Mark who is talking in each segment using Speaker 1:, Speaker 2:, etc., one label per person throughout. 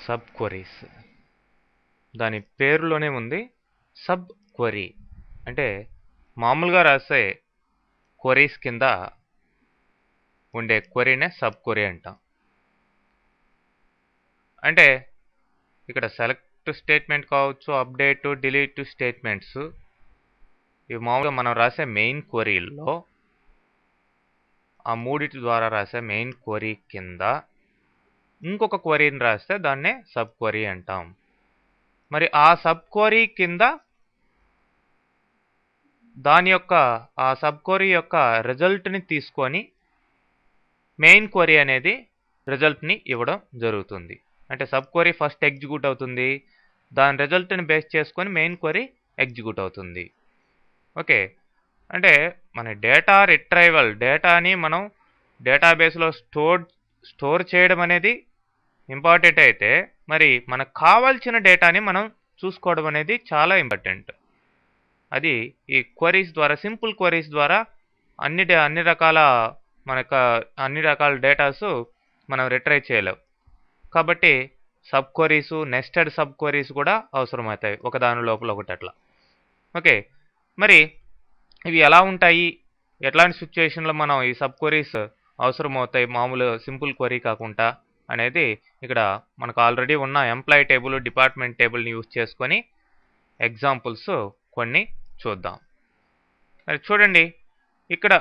Speaker 1: Sub queries. దాని పేరులోనే ఉంది సబ్ క్వరీ. అంటే మామూలుగా రాసే క్వరీస్ కింద ఉండే క్వరీనే సబ్ క్వరీ అంటాం. అంటే ఇక్కడ సెలెక్ట్ స్టేట్మెంట్ కావచ్చు, అప్డేట్, డిలీట్ స్టేట్మెంట్స్, ఇవి మామూలుగా మనం రాసే మెయిన్ క్వరీల్లో ఆ మూడిటి ద్వారా రాసే మెయిన్ క్వరీ కింద ఇంకొక క్వరీని రాస్తే దాన్నే సబ్ క్వరీ అంటాం. మరి ఆ సబ్ క్వరీ కింద ఆ సబ్ క్వరీ యొక్క రిజల్ట్ని తీసుకొని మెయిన్ క్వరీ అనేది రిజల్ట్ని ఇవ్వడం జరుగుతుంది. అంటే సబ్ క్వరీ ఫస్ట్ ఎగ్జిక్యూట్ అవుతుంది, దాని రిజల్ట్ని బేస్ చేసుకొని మెయిన్ క్వరీ ఎగ్జిక్యూట్ అవుతుంది. ఓకే, అంటే మన డేటా రిట్రైవల్, డేటాని మనం డేటాబేస్లో స్టోర్ చేయడం అనేది ఇంపార్టెంట్ అయితే, మరి మనకు కావాల్సిన డేటాని మనం చూసుకోవడం అనేది చాలా ఇంపార్టెంట్. అది ఈ క్వరీస్ ద్వారా, సింపుల్ క్వరీస్ ద్వారా అన్ని రకాల డేటాస్ మనం రిట్రైవ్ చేయలేం. కాబట్టి sub queries, nested sub queries కూడా అవసరమవుతాయి, ఒకదాని లోపల ఒకటి అట్లా. ఓకే, మరి ఇవి ఎలా ఉంటాయి, ఎట్లాంటి సిచ్యువేషన్లో మనం ఈ సబ్ క్వరీస్ అవసరమవుతాయి మామూలు సింపుల్ క్వరీ కాకుండా అనేది ఇక్కడ మనకు ఆల్రెడీ ఉన్న ఎంప్లాయీ టేబుల్, డిపార్ట్మెంట్ టేబుల్ని యూజ్ చేసుకొని ఎగ్జాంపుల్స్ కొన్ని చూద్దాం. మరి చూడండి, ఇక్కడ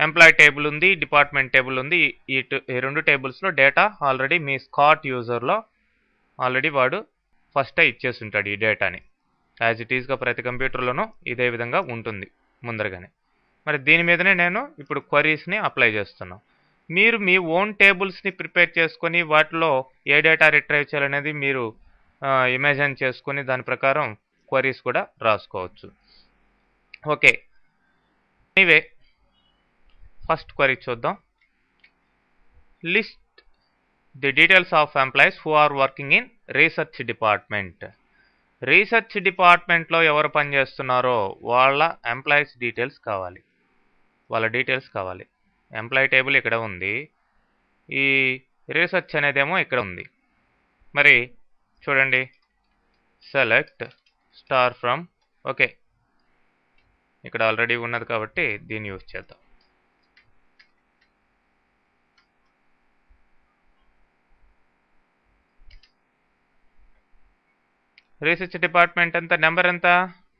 Speaker 1: ఎంప్లాయీ టేబుల్ ఉంది, డిపార్ట్మెంట్ టేబుల్ ఉంది. ఈ రెండు టేబుల్స్లో డేటా ఆల్రెడీ మీ స్కాట్ యూజర్లో ఆల్రెడీ వాడు ఫస్టే ఇచ్చేసి ఉంటాడు ఈ డేటాని. యాజ్ ఇట్ ఈస్గా ప్రతి కంప్యూటర్లోనూ ఇదే విధంగా ఉంటుంది ముందరగానే. మరి దీని మీదనే నేను ఇప్పుడు క్వరీస్ని అప్లై చేస్తున్నాను. మీరు మీ ఓన్ టేబుల్స్ని ప్రిపేర్ చేసుకొని వాటిలో ఏ డేటా రిట్రైవ్ చేయాలనేది మీరు ఇమాజిన్ చేసుకొని దాని ప్రకారం క్వరీస్ కూడా రాసుకోవచ్చు. ఓకే, ఎనీవే ఫస్ట్ క్వరీ చూద్దాం. List the details of employees who are working in research department. Research డిపార్ట్మెంట్లో ఎవరు పనిచేస్తున్నారో వాళ్ళ ఎంప్లాయీస్ డీటెయిల్స్ కావాలి, వాళ్ళ డీటెయిల్స్ కావాలి. ఎంప్లాయీ టేబుల్ ఇక్కడ ఉంది, ఈ రీసెర్చ్ అనేదేమో ఇక్కడ ఉంది. మరి చూడండి, సెలెక్ట్ స్టార్ ఫ్రమ్, ఓకే ఇక్కడ ఆల్రెడీ ఉన్నది కాబట్టి దీన్ని యూజ్ చేద్దాం. రీసెర్చ్ డిపార్ట్మెంట్ ఎంత, నెంబర్ ఎంత,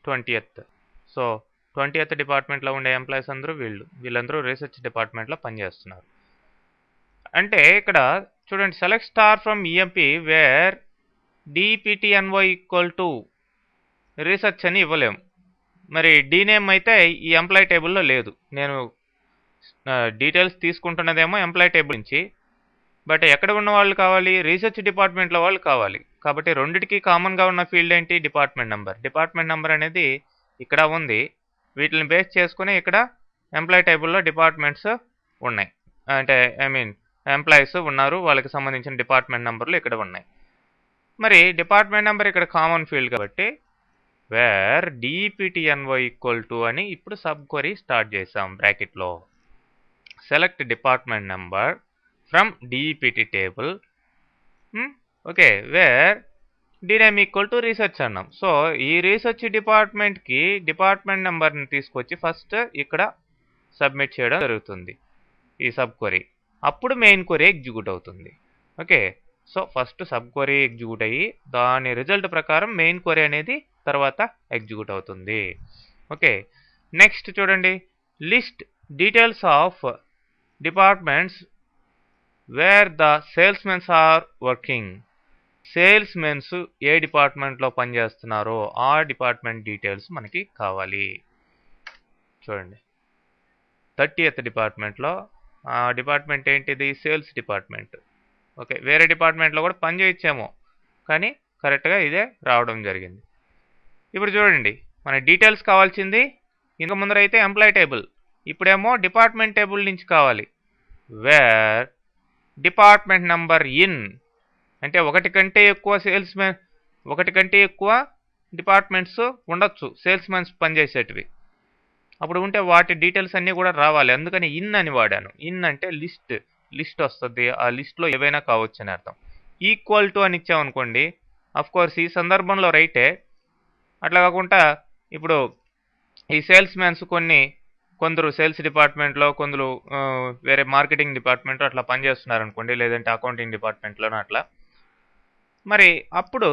Speaker 1: 20th. సో 20th డిపార్ట్మెంట్లో ఉండే ఎంప్లాయీస్ అందరూ వీళ్ళందరూ రీసెర్చ్ డిపార్ట్మెంట్లో పనిచేస్తున్నారు. అంటే ఇక్కడ చూడండి, select star from EMP where DPTNO equal to research అని ఇవ్వలేము. మరి డీనేమ్ అయితే ఈ ఎంప్లాయీ టేబుల్లో లేదు. నేను డీటెయిల్స్ తీసుకుంటున్నదేమో ఎంప్లాయీ టేబుల్ నుంచి, బట్ ఎక్కడ ఉన్న వాళ్ళు కావాలి, రీసెర్చ్ డిపార్ట్మెంట్లో వాళ్ళు కావాలి. కాబట్టి రెండిటికి కామన్గా ఉన్న ఫీల్డ్ ఏంటి, డిపార్ట్మెంట్ నెంబర్. డిపార్ట్మెంట్ నెంబర్ అనేది ఇక్కడ ఉంది, వీటిని బేస్ చేసుకుని ఇక్కడ ఎంప్లాయీ టేబుల్లో డిపార్ట్మెంట్స్ ఉన్నాయి. అంటే ఎంప్లాయీస్ ఉన్నారు, వాళ్ళకి సంబంధించిన డిపార్ట్మెంట్ నెంబర్లు ఇక్కడ ఉన్నాయి. మరి డిపార్ట్మెంట్ నెంబర్ ఇక్కడ కామన్ ఫీల్డ్ కాబట్టి వేర్ డిపిటిఎన్ఓ ఈక్వల్ టు అని ఇప్పుడు సబ్ క్వరీ స్టార్ట్ చేసాం బ్రాకెట్లో. Select department number from DPT table, okay, where D name equal to research అన్నాం. సో ఈ రీసెర్చ్ డిపార్ట్మెంట్కి డిపార్ట్మెంట్ నెంబర్ని తీసుకొచ్చి ఫస్ట్ ఇక్కడ సబ్మిట్ చేయడం జరుగుతుంది ఈ సబ్ క్వరీ. అప్పుడు మెయిన్ క్వరీ ఎగ్జిక్యూట్ అవుతుంది. Okay, so first sub query execute అయ్యి దాని రిజల్ట్ ప్రకారం మెయిన్ క్వరీ అనేది తర్వాత ఎగ్జిక్యూట్ అవుతుంది. ఓకే, నెక్స్ట్ చూడండి, list details of departments where the salesmens are working. Salesmens ఏ డిపార్ట్మెంట్లో పనిచేస్తున్నారో ఆ డిపార్ట్మెంట్ డీటెయిల్స్ మనకి కావాలి. చూడండి, 30th డిపార్ట్మెంట్లో ఆ డిపార్ట్మెంట్ ఏంటిది, సేల్స్ డిపార్ట్మెంట్. ఓకే, వేరే డిపార్ట్మెంట్లో కూడా పని చేయొచ్చేమో, కానీ కరెక్ట్గా ఇదే రావడం జరిగింది. ఇప్పుడు చూడండి, మన డీటెయిల్స్ కావాల్సింది ఇంక ముందరైతే ఎంప్లాయీ టేబుల్, ఇప్పుడేమో డిపార్ట్మెంట్ టేబుల్ నుంచి కావాలి. వేర్ డిపార్ట్మెంట్ నెంబర్ ఇన్, అంటే ఒకటి కంటే ఎక్కువ డిపార్ట్మెంట్స్ ఉండొచ్చు సేల్స్మెన్స్ పనిచేసేటివి. అప్పుడు ఉంటే వాటి డీటెయిల్స్ అన్నీ కూడా రావాలి, అందుకని ఇన్ అని వాడాను. ఇన్ అంటే లిస్ట్ వస్తుంది, ఆ లిస్ట్లో ఏవైనా కావచ్చు అని అర్థం. ఈక్వల్ టు అని ఇచ్చామనుకోండి, కోర్స్ ఈ సందర్భంలో రైటే. అట్లా కాకుండా ఇప్పుడు ఈ సేల్స్ మ్యాన్స్ కొందరు సేల్స్ డిపార్ట్మెంట్లో, కొందరు వేరే మార్కెటింగ్ డిపార్ట్మెంట్లో అట్లా పనిచేస్తున్నారు అనుకోండి, లేదంటే అకౌంటింగ్ డిపార్ట్మెంట్లోనూ అట్లా. మరి అప్పుడు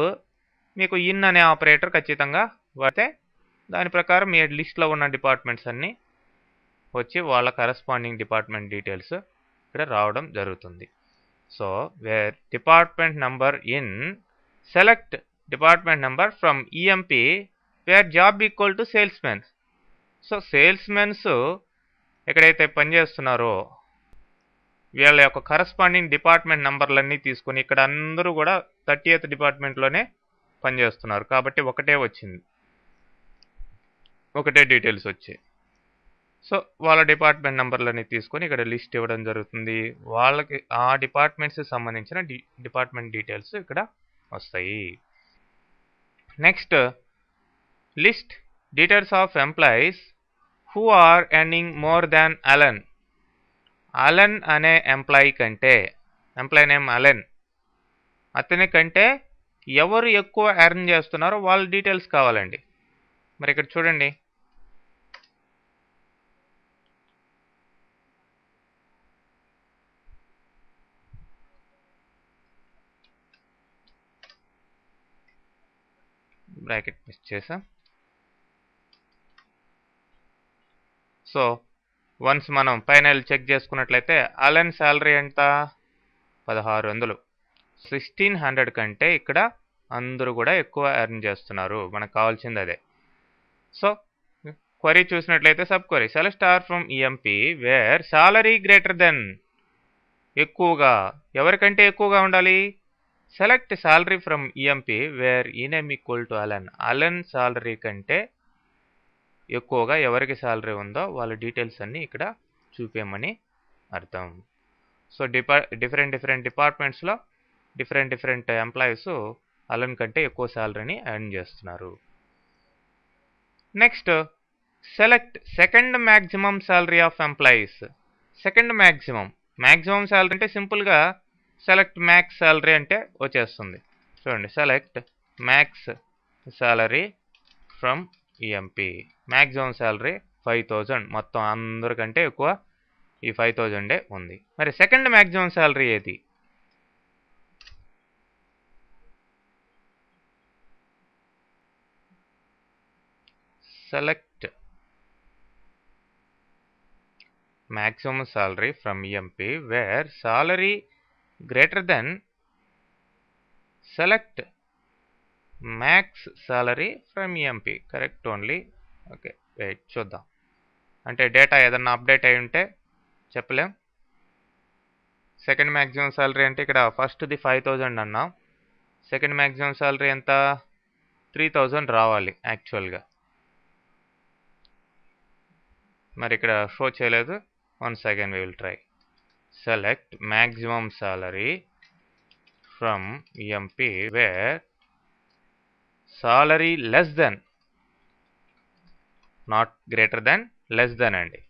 Speaker 1: మీకు ఇన్ అనే ఆపరేటర్ ఖచ్చితంగా వాడితే దాని ప్రకారం మీ లిస్ట్లో ఉన్న డిపార్ట్మెంట్స్ అన్నీ వచ్చి వాళ్ళ కరస్పాండింగ్ డిపార్ట్మెంట్ డీటెయిల్స్ ఇక్కడ రావడం జరుగుతుంది. So where department number in select department number from EMP where job equal to sales mens. So sales mens ఎక్కడైతే పనిచేస్తున్నారో వీళ్ళ యొక్క కరస్పాండింగ్ డిపార్ట్మెంట్ నంబర్లన్నీ తీసుకుని ఇక్కడ అందరూ కూడా 30th డిపార్ట్మెంట్లోనే పనిచేస్తున్నారు కాబట్టి ఒకటే వచ్చింది, ఒకటే డీటెయిల్స్ వచ్చాయి. సో వాళ్ళ డిపార్ట్మెంట్ నెంబర్లని తీసుకొని ఇక్కడ లిస్ట్ ఇవ్వడం జరుగుతుంది. వాళ్ళకి ఆ డిపార్ట్మెంట్స్కి సంబంధించిన డిపార్ట్మెంట్ డీటెయిల్స్ ఇక్కడ వస్తాయి. Next list details of employees who are earning more than Allen. Allen అనే ఎంప్లాయీ కంటే, ఎంప్లాయీ నేమ్ అలన్, అతని కంటే ఎవరు ఎక్కువ ఎర్న్ చేస్తున్నారో వాళ్ళ డీటెయిల్స్ కావాలండి. మరి ఇక్కడ చూడండి, బ్రాకెట్ మిస్ చేసాం. సో వన్స్ మనం పైన చెక్ చేసుకున్నట్లయితే అలన్ శాలరీ ఎంత 1600. 1600 కంటే ఇక్కడ అందరూ కూడా ఎక్కువ ఎర్న్ చేస్తున్నారు, మనకు కావాల్సింది అదే. సో క్వరీ చూసినట్లయితే sub query select star from EMP where salary greater than, ఎక్కువగా ఎవరికంటే ఎక్కువగా ఉండాలి, select salary from EMP where E name equal to Allen. Allen salary కంటే ఎక్కువగా ఎవరికి సాలరీ ఉందో వాళ్ళ డీటెయిల్స్ అన్నీ ఇక్కడ చూపేయమని అర్థం. సో డిఫరెంట్ డిపార్ట్మెంట్స్లో డిఫరెంట్ ఎంప్లాయీస్ అలన్ కంటే ఎక్కువ సాలరీని ఎర్న్ చేస్తున్నారు. Next select second maximum salary of employees. Second maximum salary అంటే సింపుల్గా సెలెక్ట్ మ్యాక్స్ సాలరీ అంటే వచ్చేస్తుంది. చూడండి, select max salary from EMP. Maximum salary 5000, మొత్తం అందరికంటే ఎక్కువ ఈ 5000 ఉంది. మరి సెకండ్ మ్యాక్సిమం సాలరీ ఏది? Select maximum salary from EMP where salary greater than select max salary from EMP. Correct only. Okay, wait, చూద్దాం. అంటే డేటా ఏదన్నా అప్డేట్ అయి ఉంటే చెప్పలేం. సెకండ్ మ్యాక్సిమం సాలరీ అంటే ఇక్కడ ఫస్ట్ది 5000 అన్నాం, సెకండ్ మ్యాక్సిమం సాలరీ ఎంత 3000 రావాలి యాక్చువల్గా. మరి ఇక్కడ షో చేయలేదు. Once again we will try. Select maximum salary from EMP where salary less than, not greater than, less than అండి.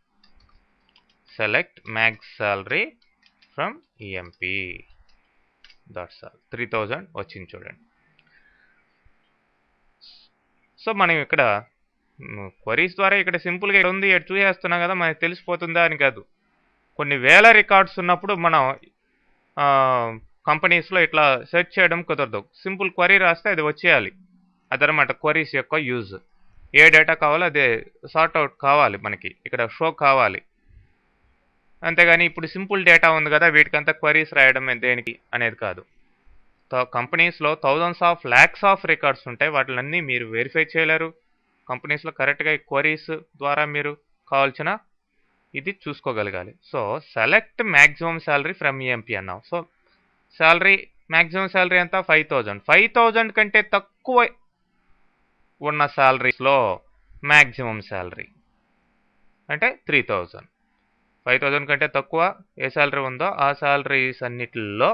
Speaker 1: Select max salary from EMP. That's all. 3000 వచ్చింది చూడండి. సో మనం ఇక్కడ క్వరీస్ ద్వారా ఇక్కడ సింపుల్గా ఉంది చూసేస్తున్నాం కదా, మనకి తెలిసిపోతుందా అని కాదు. కొన్ని వేల రికార్డ్స్ ఉన్నప్పుడు మనం కంపెనీస్లో ఇట్లా సెర్చ్ చేయడం కుదరదు. సింపుల్ క్వరీ రాస్తే అది వచ్చేయాలి. అదనమాట క్వరీస్ యొక్క యూజ్. ఏ డేటా కావాలో అదే సార్ట్అవుట్ కావాలి, మనకి ఇక్కడ షో కావాలి. అంతేగాని ఇప్పుడు సింపుల్ డేటా ఉంది కదా వీటికంతా క్వరీస్ రాయడం దేనికి అనేది కాదు. కంపెనీస్లో thousands of lakhs of records ఉంటాయి, వాటిలన్నీ మీరు వెరిఫై చేయలేరు. కంపెనీస్లో కరెక్ట్గా ఈ క్వరీస్ ద్వారా మీరు కావాల్సిన ఇది చూసుకోగలగాలి. So select maximum salary from EMP అన్నాం. సో శాలరీ మ్యాక్సిమం శాలరీ ఎంత 5000. 5000 కంటే తక్కువ ఉన్న శాలరీస్లో మ్యాక్సిమం శాలరీ అంటే 3000. 5000 కంటే తక్కువ ఏ శాలరీ ఉందో ఆ శాలరీస్ అన్నిటిలో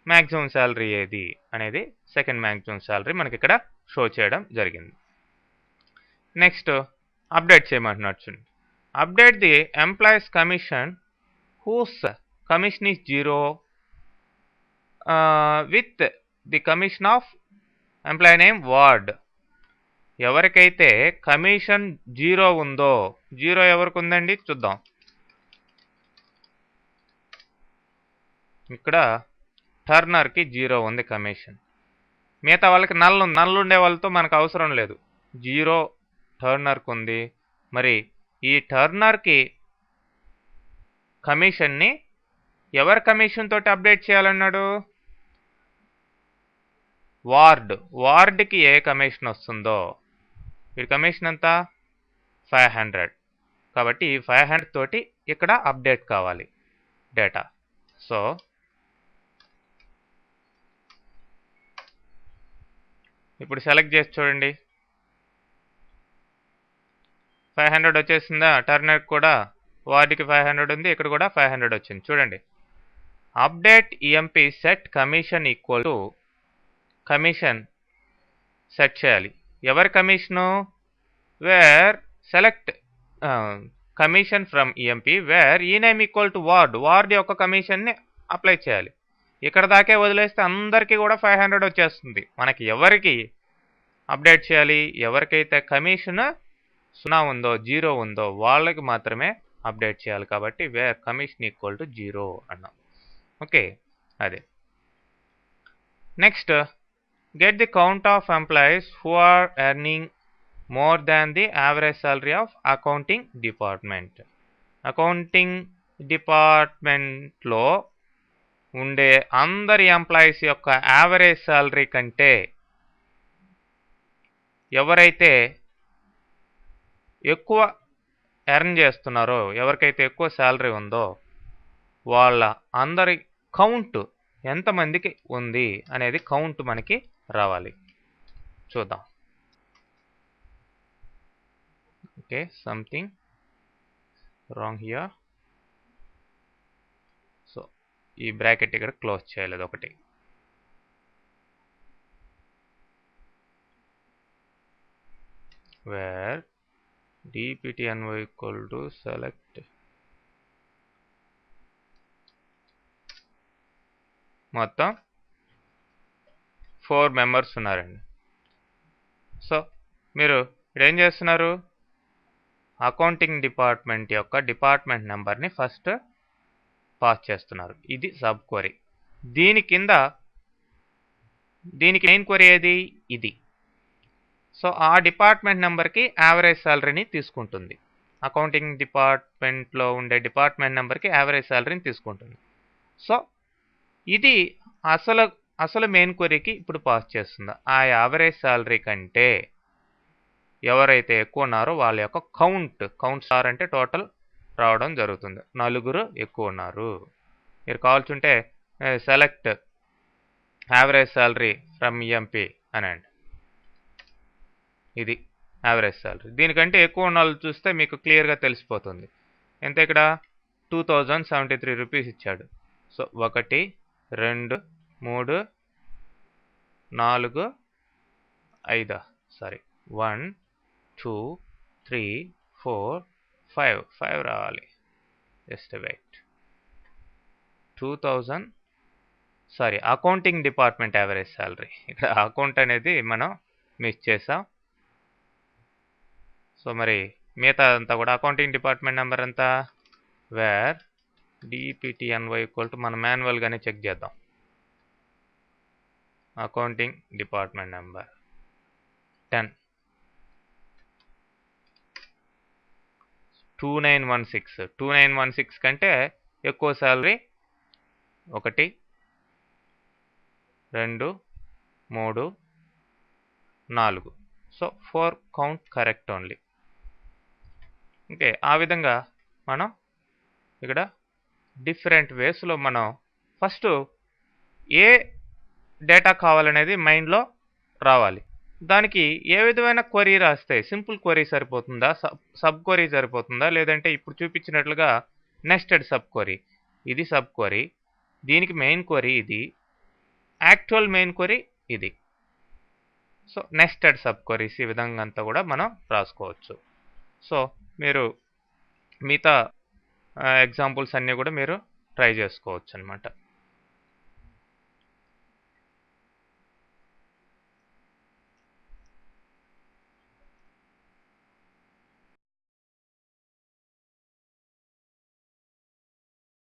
Speaker 1: మ్యాక్సిమం శాలరీ ఏది అనేది సెకండ్ మ్యాక్సిమం శాలరీ మనకి ఇక్కడ షో చేయడం జరిగింది. నెక్స్ట్ అప్డేట్ చేయమంటున్నాడు చూడండి. Update the employees commission whose commission is 0 with the commission of employee name Ward. ఎవరికైతే కమిషన్ 0 ఉందో, 0 ఎవరికి ఉందండి చూద్దాం. ఇక్కడ టర్నర్కి 0 ఉంది కమిషన్. మిగతా వాళ్ళకి నల్లు ఉండే వాళ్ళతో మనకు అవసరం లేదు. 0 టర్నర్కి ఉంది. మరి ఈ టర్నర్కి కమిషన్ని ఎవరి కమిషన్ తోటి అప్డేట్ చేయాలన్నాడు? వార్డ్కి ఏ కమిషన్ వస్తుందో, ఈ కమిషన్ ఎంత? 500. కాబట్టి ఈ 500 తోటి ఇక్కడ అప్డేట్ కావాలి డేటా. సో ఇప్పుడు సెలెక్ట్ చేసి చూడండి, 500 వచ్చేసిందా? టర్నర్కి కూడా, వార్డ్కి 500 ఉంది, ఇక్కడ కూడా 500 వచ్చింది. చూడండి, update EMP set commission equal to commission set చేయాలి. ఎవరి commission? Where select commission from EMP where E name equal to Ward యొక్క కమిషన్ని అప్లై చేయాలి. ఇక్కడ దాకే వదిలేస్తే అందరికీ కూడా 500 వచ్చేస్తుంది. మనకి ఎవరికి అప్డేట్ చేయాలి? ఎవరికైతే కమిషన్ 0 ఉందో, 0 ఉందో వాళ్ళకి మాత్రమే అప్డేట్ చేయాలి. కాబట్టి వేర్ కమిషన్ ఈక్వల్ టు 0 అన్నాం. ఓకే, అదే. Next, get the count of employees who are earning more than the average salary of accounting department. Accounting డిపార్ట్మెంట్లో ఉండే అందరి ఎంప్లాయీస్ యొక్క యావరేజ్ శాలరీ కంటే ఎవరైతే ఎక్కువ ఎర్న్ చేస్తున్నారో, ఎవరికైతే ఎక్కువ శాలరీ ఉందో వాళ్ళ అందరి కౌంట్ ఎంతమందికి ఉంది అనేది కౌంట్ మనకి రావాలి. చూద్దాం. Okay, something wrong here. So ఈ బ్రాకెట్ ఇక్కడ క్లోజ్ చేయలేదు ఒకటి. Where dptny equal to select మొత్తం 4 మెంబర్స్ ఉన్నారండి. సో మీరు ఇక్కడ ఏం చేస్తున్నారు? అకౌంటింగ్ డిపార్ట్మెంట్ యొక్క డిపార్ట్మెంట్ నెంబర్ని ఫస్ట్ పాస్ చేస్తున్నారు. ఇది సబ్ క్వరీ. దీనికి మెయిన్ క్వరీ ఏది? ఇది. సో ఆ డిపార్ట్మెంట్ నెంబర్కి యావరేజ్ శాలరీని తీసుకుంటుంది. అకౌంటింగ్ డిపార్ట్మెంట్లో ఉండే డిపార్ట్మెంట్ నెంబర్కి యావరేజ్ శాలరీని తీసుకుంటుంది. సో ఇది అసలు మెయిన్ క్వరీకి ఇప్పుడు పాస్ చేస్తుంది. ఆ యావరేజ్ శాలరీ కంటే ఎవరైతే ఎక్కువ ఉన్నారో వాళ్ళ యొక్క కౌంట్ స్టార్ అంటే టోటల్ రావడం జరుగుతుంది. 4 ఎక్కువ ఉన్నారు. మీరు కావాల్సింటే select average salary from EMP అనండి. ఇది యావరేజ్ శాలరీ. దీనికంటే ఎక్కువ ఉన్న వాళ్ళు చూస్తే మీకు క్లియర్గా తెలిసిపోతుంది. ఎంత? ఇక్కడ 2073 రూపీస్ ఇచ్చాడు. సో 1 2 3 4 5 సారీ 1 2 3 4 5 రావాలి. Just wait. 2000 sorry accounting department average salary. ఇక్కడ అకౌంట్ అనేది మనం మిస్ చేసాం. సో మరి మిగతా అంతా కూడా అకౌంటింగ్ డిపార్ట్మెంట్ నెంబర్ అంతా వేర్ dptny ఈక్వల్ టు మనం మాన్యువల్గానే చెక్ చేద్దాం. అకౌంటింగ్ డిపార్ట్మెంట్ నెంబర్ 10 2916 కంటే ఎక్కువ salary 1 2 3 4. So 4 count correct only. Okay, ఆ విధంగా మనం ఇక్కడ డిఫరెంట్ వేస్లో మనం ఫస్ట్ ఏ డేటా కావాలనేది మైండ్లో రావాలి. దానికి ఏ విధమైన క్వరీ రాస్తే, సింపుల్ క్వరీ సరిపోతుందా, సబ్ క్వరీ సరిపోతుందా, లేదంటే ఇప్పుడు చూపించినట్లుగా నెస్టెడ్ సబ్ క్వరీ. ఇది సబ్ క్వరీ, దీనికి మెయిన్ క్వరీ ఇది, యాక్చువల్ మెయిన్ క్వరీ ఇది. సో నెస్టెడ్ సబ్ క్వరీస్ ఈ విధంగా అంతా కూడా మనం రాసుకోవచ్చు. సో మీరు మిగతా ఎగ్జాంపుల్స్ అన్నీ కూడా మీరు ట్రై చేసుకోవచ్చు అన్నమాట.